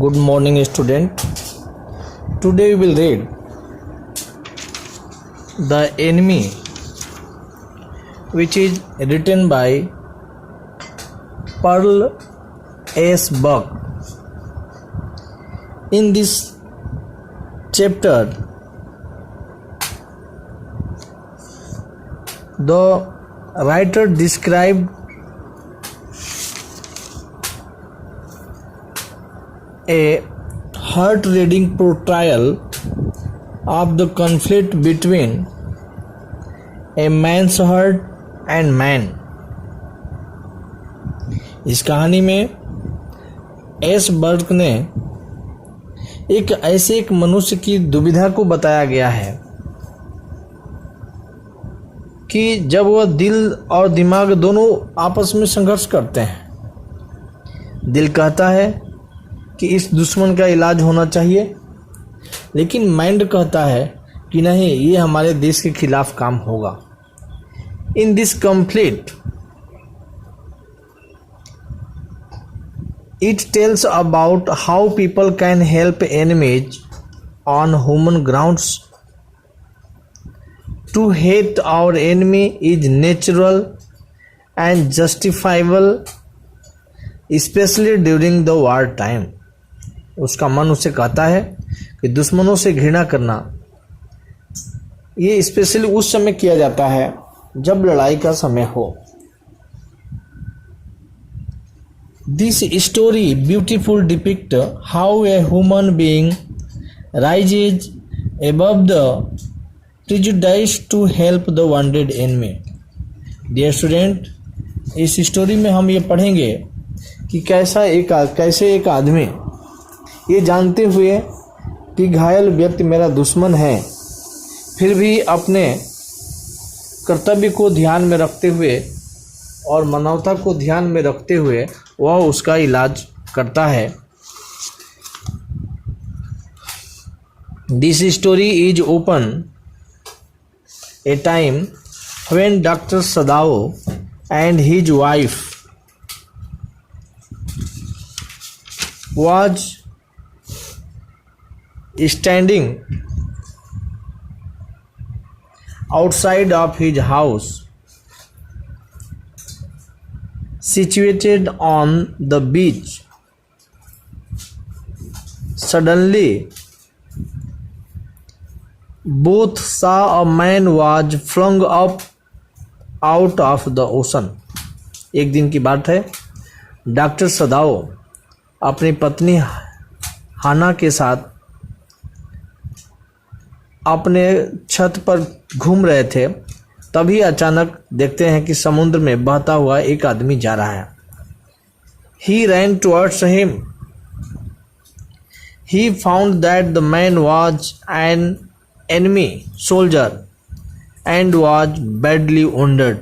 Good morning, student. Today we will read The Enemy, which is written by Pearl S. Buck. In this chapter, the writer described a heart-rending portrayal of the conflict between a man's heart and man. इस कहानी में S Barq ने एक मनुष्य की दुविधा को बताया गया है कि जब वह दिल और दिमाग दोनों आपस में संघर्ष करते हैं। दिल कहता है कि इस दुश्मन का इलाज होना चाहिए, लेकिन माइंड कहता है कि नहीं, ये हमारे देश के खिलाफ काम होगा। In this conflict it tells about how people can help enemies on human grounds. To hate our enemy is natural and justifiable, specially during the war time. उसका मन उसे कहता है कि दुश्मनों से घृणा करना ये स्पेशली उस समय किया जाता है जब लड़ाई का समय हो। This story beautiful depict how a human being rises above the prejudice to help the wanted enemy. Dear student, इस स्टोरी में हम ये पढ़ेंगे कि कैसे एक आदमी ये जानते हुए कि घायल व्यक्ति मेरा दुश्मन है, फिर भी अपने कर्तव्य को ध्यान में रखते हुए और मानवता को ध्यान में रखते हुए वह उसका इलाज करता है। This story is open A time when doctor Sadao and his wife was standing outside of his house situated on the beach. Suddenly both saw a man was flung up out of the ocean. एक दिन की बात है, doctor सदाओ अपनी पत्नी हाना के साथ अपने छत पर घूम रहे थे। तभी अचानक देखते हैं कि समुद्र में बहता हुआ एक आदमी जा रहा है। He ran towards him. He found that the man was an enemy soldier and was badly wounded.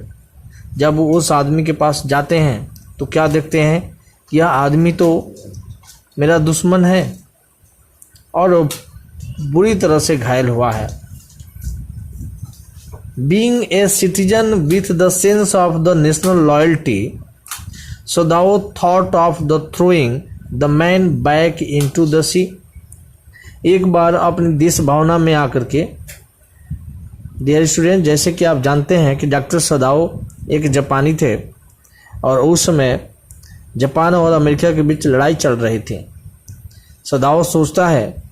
जब वो उस आदमी के पास जाते हैं तो क्या देखते हैं, यह आदमी तो मेरा दुश्मन है और बुरी तरह से घायल हुआ है। Being a citizen with the sense of the national loyalty, Sadao thought of the throwing the man back into the sea. एक बार अपनी देश भावना में आकर के, डियर स्टूडेंट, जैसे कि आप जानते हैं कि डॉक्टर सदाओ एक जापानी थे और उस समय जापान और अमेरिका के बीच लड़ाई चल रही थी। सदाओ सोचता है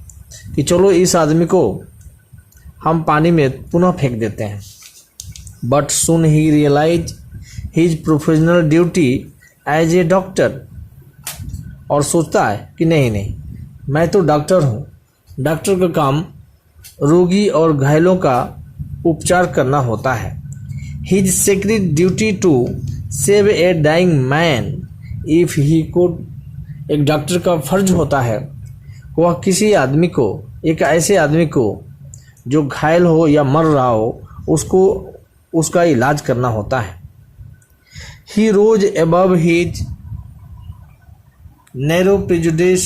कि चलो इस आदमी को हम पानी में पुनः फेंक देते हैं। बट सून ही realize his professional duty as a doctor. और सोचता है कि नहीं, मैं तो डॉक्टर हूँ, डॉक्टर का काम रोगी और घायलों का उपचार करना होता है। His sacred duty to save a dying man if he could. एक डॉक्टर का फर्ज होता है वह किसी आदमी को, एक ऐसे आदमी को जो घायल हो या मर रहा हो, उसका इलाज करना होता है। He rose above his narrow prejudice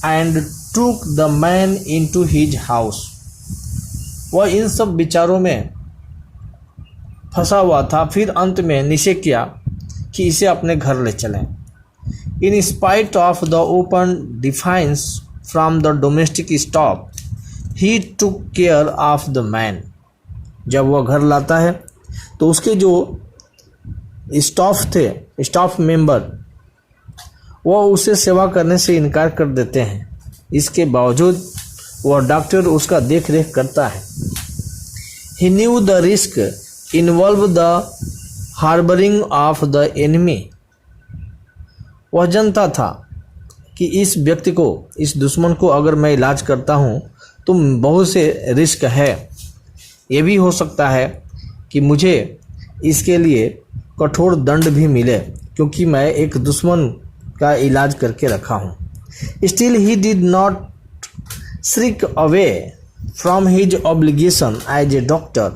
and took the man into his house. वह इन सब विचारों में फंसा हुआ था। फिर अंत में निश्चय किया कि इसे अपने घर ले चलें। In spite of the open defiance from the domestic staff, he took care of the man. जब वह घर लाता है तो उसके जो स्टाफ मेंबर, वह उसे सेवा करने से इनकार कर देते हैं। इसके बावजूद वह डॉक्टर उसका देख रेख करता है। He knew the risk involved the harboring of the enemy. वह जानता था कि इस व्यक्ति को, इस दुश्मन को अगर मैं इलाज करता हूँ तो बहुत से रिस्क है। ये भी हो सकता है कि मुझे इसके लिए कठोर दंड भी मिले, क्योंकि मैं एक दुश्मन का इलाज करके रखा हूँ। Still he did not shrink away from his obligation as a doctor.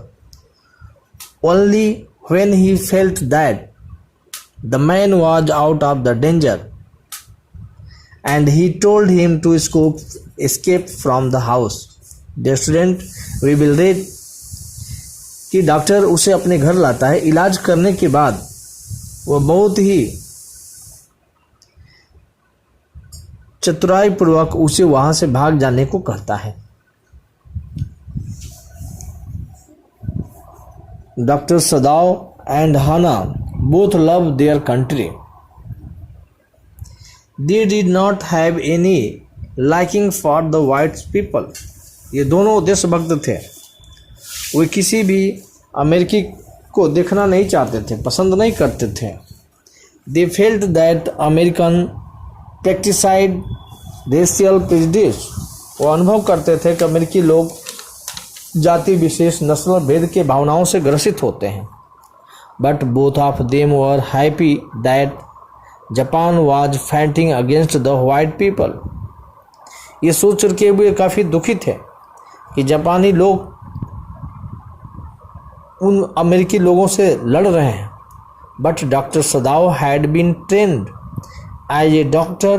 Only when he felt that the man was out of the danger and he told him to escape from the house. The student we will read कि doctor उसे अपने घर लाता है। इलाज करने के बाद वह बहुत ही चतुराई पूर्वक उसे वहां से भाग जाने को कहता है। Doctor Sadao and Hana both loved their country. They did not have any liking for the white people. ये दोनों देशभक्त थे। वे किसी भी अमेरिकी को देखना नहीं चाहते थे, पसंद नहीं करते थे। They felt that American practiced racial prejudice. वो अनुभव करते थे कि अमेरिकी लोग जाति विशेष, नस्ल भेद के भावनाओं से ग्रसित होते हैं। But both of them were happy that Japan was fighting against the white people. ये सोच के वे काफ़ी दुखी थे कि जापानी लोग उन अमेरिकी लोगों से लड़ रहे हैं। But Dr. Sadao had been trained as a doctor,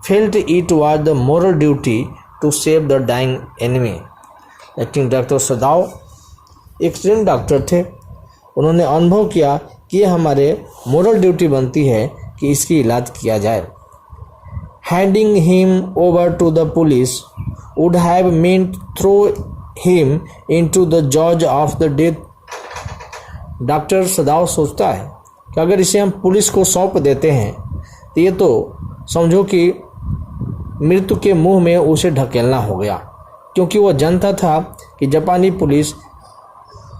felt it was the moral duty to save the dying enemy. लेकिन डॉक्टर सदाव एक ट्रेन डॉक्टर थे। उन्होंने अनुभव किया कि ये हमारे मोरल ड्यूटी बनती है कि इसकी इलाज किया जाए। Handing him over to the police would have meant throw him into the jaws of the death. Doctor Sadao सोचता है कि अगर इसे हम पुलिस को सौंप देते हैं तो ये तो समझो कि मृत्यु के मुंह में उसे ढकेलना हो गया, क्योंकि वह जानता था कि जापानी पुलिस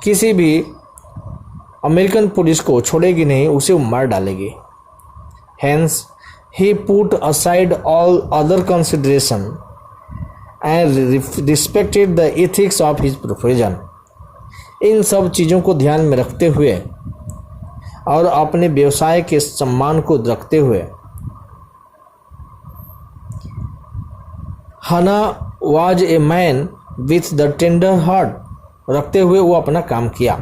किसी भी अमेरिकन पुलिस को छोड़ेगी नहीं, उसे मार डालेगी। Hence, he put aside all other consideration and respected the ethics of his profession. इन सब चीज़ों को ध्यान में रखते हुए और अपने व्यवसाय के सम्मान को रखते हुए हाना was a man with the tender heart रखते हुए वो अपना काम किया।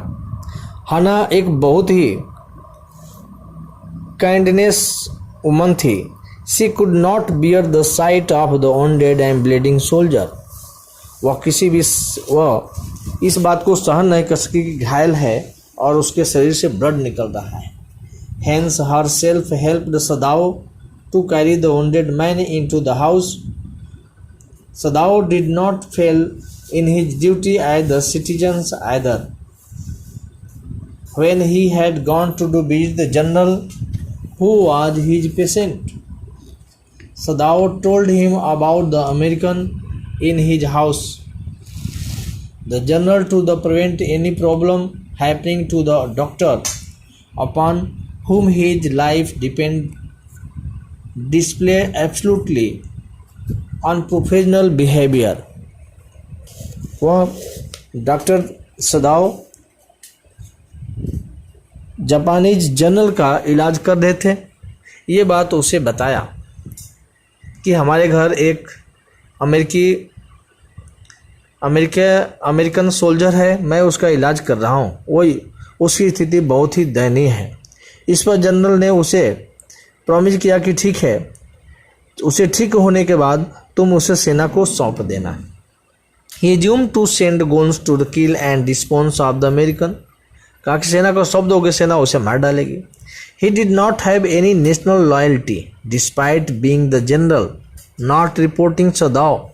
हाना एक बहुत ही काइंडनेस वुमन थी। She could not bear the site of the wounded and bleeding soldier. वह इस बात को सहन नहीं कर सकी कि घायल है और उसके शरीर से ब्लड निकल रहा है। Hence her self helped Sadao to carry the wounded man into the house. Sadao did not fail in his duty as the citizens either. When he had gone to visit the general who was his patient, Sadao told him about the American in his house. The general, to prevent any problem happening to the doctor upon whom his life depended, displayed absolutely unprofessional behavior. वह doctor सदाव Japanese general का इलाज कर रहे थे। ये बात उसे बताया कि हमारे घर एक अमेरिकन सोल्जर है, मैं उसका इलाज कर रहा हूँ, वही उसकी स्थिति बहुत ही दयनीय है। इस पर जनरल ने उसे प्रॉमिस किया कि ठीक है, उसे ठीक होने के बाद तुम उसे सेना को सौंप देना। He assumed to send guns to the kill and dispose of the American. कहा कि सेना को सौंप दोगे, सेना उसे मार डालेगी। He did not have any national loyalty, despite being the general, not reporting Sadao,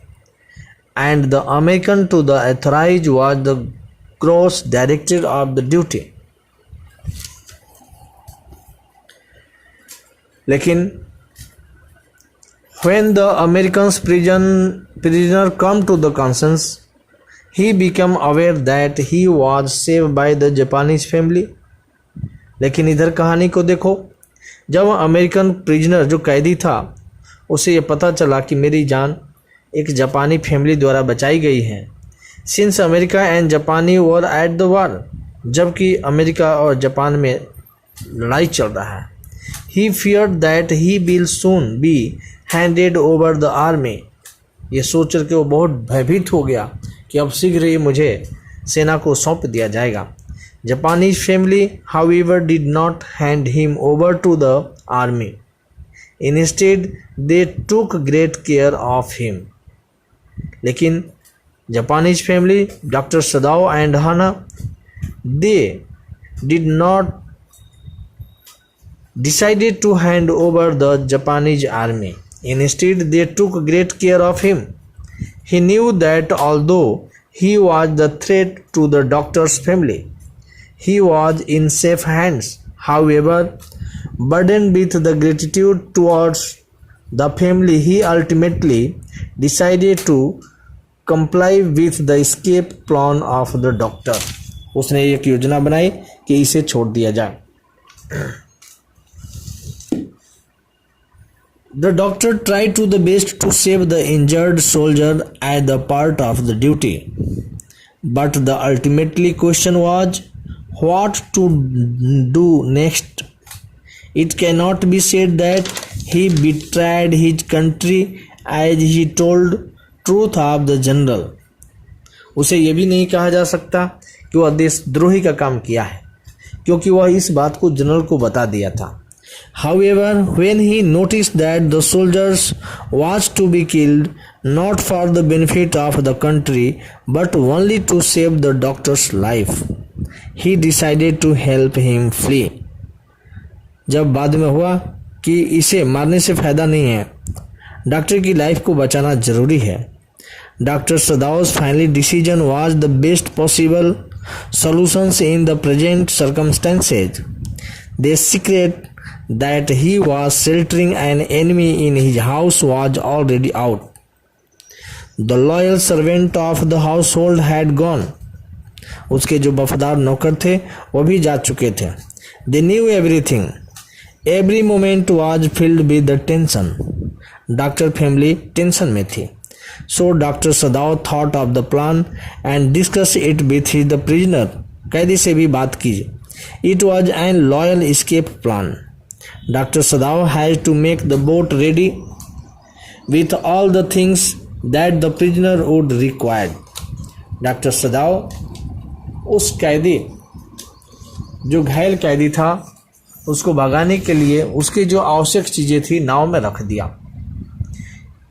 and the American to the authorities was the gross director of the duty. लेकिन when the Americans prisoner come to the conscience, he became aware that he was saved by the Japanese family. लेकिन इधर कहानी को देखो, जब American prisoner जो कैदी था उसे ये पता चला कि मेरी जान एक जापानी फैमिली द्वारा बचाई गई है. सिंस अमेरिका एंड जापानी वर एट द वार, जबकि अमेरिका और जापान में लड़ाई चल रहा है. He feared that he will soon be handed over the army. ये सोच कर के वो बहुत भयभीत हो गया कि अब शीघ्र ही मुझे सेना को सौंप दिया जाएगा. Japanese family, however, did not hand him over to the army. Instead, they took great care of him. लेकिन Japanese family, Dr. Sadao and Hana, they did not decided to hand over the Japanese army. Instead, they took great care of him. He knew that although he was the threat to the doctor's family, he was in safe hands. However, burdened with the gratitude towards the family, he ultimately decided to comply with the escape plan of the doctor. उसने एक योजना बनाई कि इसे छोड़ दिया जाए. The doctor tried to the best to save the injured soldier as the part of the duty, but the ultimately question was what to do next. It cannot be said that he betrayed his country as he told truth of the general. उसे यह भी नहीं कहा जा सकता कि वह देशद्रोही का काम किया है, क्योंकि वह इस बात को जनरल को बता दिया था. However, when he noticed that the soldiers was to be killed not for the benefit of the country but only to save the doctor's life, he decided to help him flee. जब बाद में हुआ कि इसे मारने से फायदा नहीं है, डॉक्टर की लाइफ को बचाना जरूरी है, doctor सदाओ's final decision was the best possible solutions in the present circumstances. The secret that he was sheltering an enemy in his house was already out. The loyal servant of the household had gone. उसके जो वफादार नौकर थे वो भी जा चुके थे. They knew everything. Every moment was filled with the tension. Doctor family tension में थी. So Dr. Sadao thought of the plan and discussed it with the prisoner. कैदी से भी बात की. It was a loyal escape plan. Dr. Sadao had to make the boat ready with all the things that the prisoner would require. Dr. Sadao उस कैदी जो घायल कैदी था उसको भगाने के लिए उसकी जो आवश्यक चीज़ें थी नाव में रख दिया.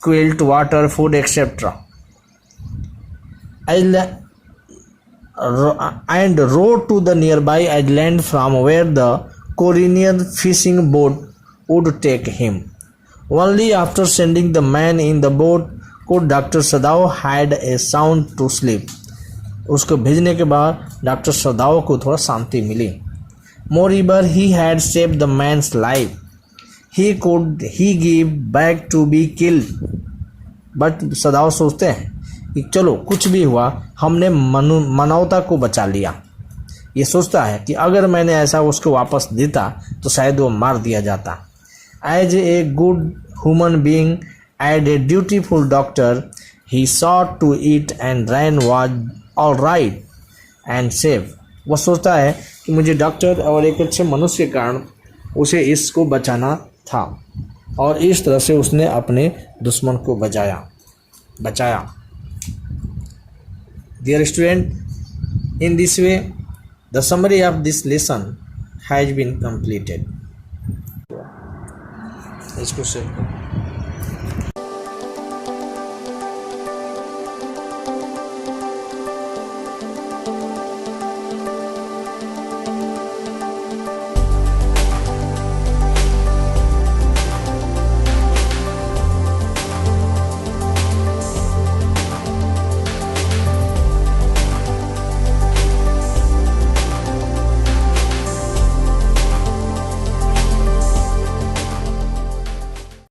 Quilt, water, food etcetera, and rowed to the nearby island from where the Korean fishing boat would take him. Only after sending the man in the boat could Dr. Sadao had a sound to sleep. उसको भेजने के बाद doctor सदाओ को थोड़ा शांति मिली. Moreover, he had saved the man's life. He gave back to be killed. But सदाओ सोचते हैं कि चलो कुछ भी हुआ हमने मानवता को बचा लिया. ये सोचता है कि अगर मैंने ऐसा उसको वापस देता तो शायद वो मार दिया जाता. As a good human being and a dutiful doctor, he sought to eat and ran was all right and safe. वो सोचता है कि मुझे डॉक्टर और एक अच्छे मनुष्य के कारण उसे इसको बचाना था और इस तरह से उसने अपने दुश्मन को बचाया. Dear student, in this way the summary of this lesson has been completed. इसको सेव करो.